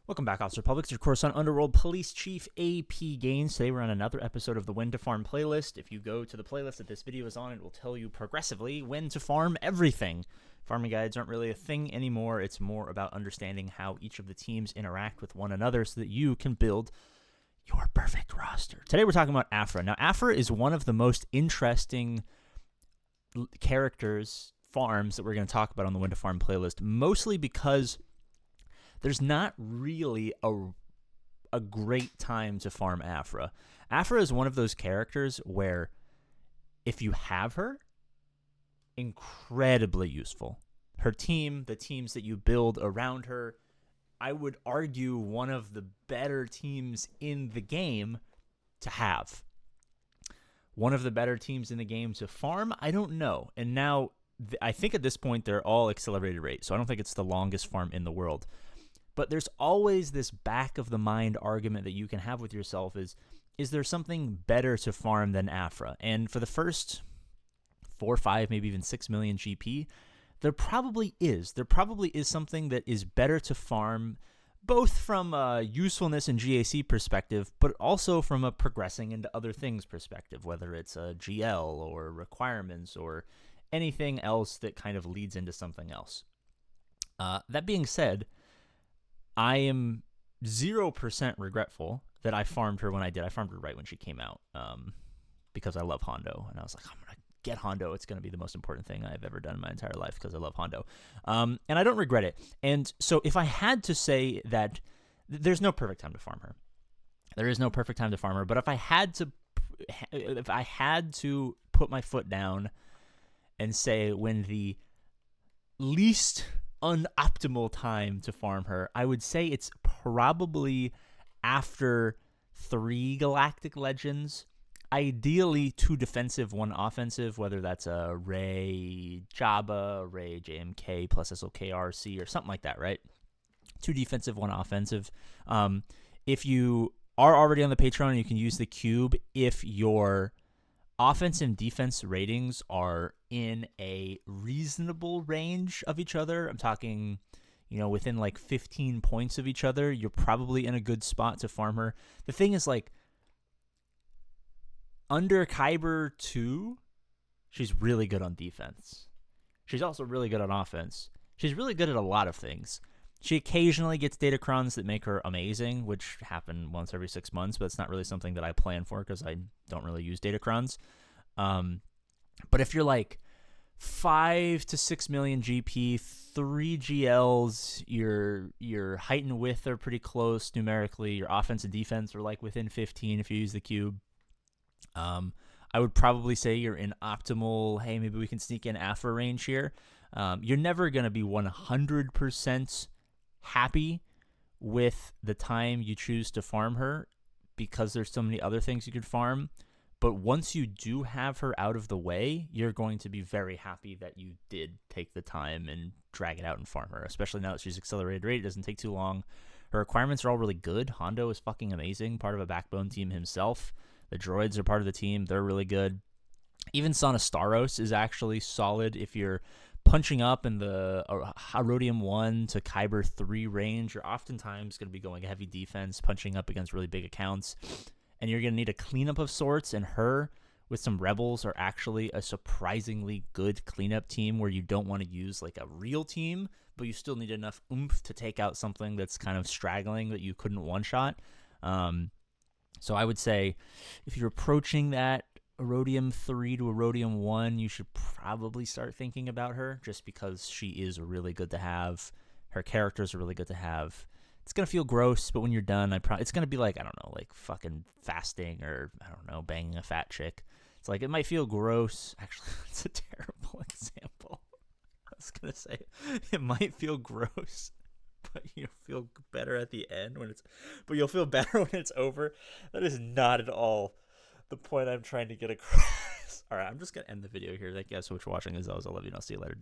Welcome back, Officer Public. It's your course on Underworld Police Chief APGAINS. Today we're on another episode of the When to Farm playlist. If you go to the playlist that this video is on, it will tell you progressively when to farm everything. Farming guides aren't really a thing anymore. It's more about understanding how each of the teams interact with one another so that you can build your perfect roster. Today we're talking about Aphra. Now, Aphra is one of the most interesting characters, farms, that we're going to talk about on the When to Farm playlist, mostly because there's not really a great time to farm Aphra. Aphra is one of those characters where if you have her, incredibly useful. Her team, the teams that you build around her, I would argue one of the better teams in the game to have. One of the better teams in the game to farm, I don't know. And now, I think at this point, they're all accelerated rate, so I don't think it's the longest farm in the world. But there's always this back-of-the-mind argument that you can have with yourself is there something better to farm than Aphra? And for the first 4, 5, maybe even 6 million GP, there probably is. There probably is something that is better to farm, both from a usefulness and GAC perspective, but also from a progressing into other things perspective, whether it's a GL or requirements or anything else that kind of leads into something else. That being said, I am 0% regretful that I farmed her when I did. I farmed her right when she came out because I love Hondo. And I was like, I'm going to get Hondo. It's going to be the most important thing I've ever done in my entire life because I love Hondo. And I don't regret it. And so if I had to say that there's no perfect time to farm her. There is no perfect time to farm her. But if I had to put my foot down and say when the least unoptimal time to farm her, I would say it's probably after 3 Galactic Legends, ideally 2 defensive, 1 offensive, whether that's a Ray Jabba, Ray JMK plus SLKRC or something like that, right? 2 defensive, 1 offensive. If you are already on the Patreon, you can use the cube if your offense and defense ratings are in a reasonable range of each other. I'm talking, within like 15 points of each other. You're probably in a good spot to farm her. The thing is, like, under Kyber 2, she's really good on defense. She's also really good on offense. She's really good at a lot of things. She occasionally gets datacrons that make her amazing, which happen once every 6 months, but it's not really something that I plan for because I don't really use datacrons. But if you're like 5 to 6 million GP, 3 GLs, your height and width are pretty close numerically. Your offense and defense are like within 15 if you use the cube. I would probably say you're in optimal, hey, maybe we can sneak in Aphra range here. You're never going to be 100% happy with the time you choose to farm her because there's so many other things you could farm. But once you do have her out of the way, you're going to be very happy that you did take the time and drag it out and farm her, especially now that she's accelerated rate. It doesn't take too long. Her requirements are all really good. Hondo is fucking amazing, part of a backbone team himself. The droids are part of the team. They're really good. Even Sonastaros is actually solid if you're punching up in the Herodium 1 to Kyber 3 range. You're oftentimes going to be going heavy defense, punching up against really big accounts, and you're going to need a cleanup of sorts, and her with some rebels are actually a surprisingly good cleanup team where you don't want to use like a real team, but you still need enough oomph to take out something that's kind of straggling that you couldn't one-shot. So I would say if you're approaching that Herodium 3 to Herodium 1, you should probably start thinking about her just because she is really good to have. Her characters are really good to have. It's going to feel gross, but when you're done, it's going to be like, I don't know, like fucking fasting or, I don't know, banging a fat chick. It's like, it might feel gross. Actually, it's a terrible example. I was going to say, it might feel gross, but you'll feel better at the end but you'll feel better when it's over. That is not at all the point I'm trying to get across. All right, I'm just going to end the video here. Thank you guys so much for watching. As always, I love you and I'll see you later.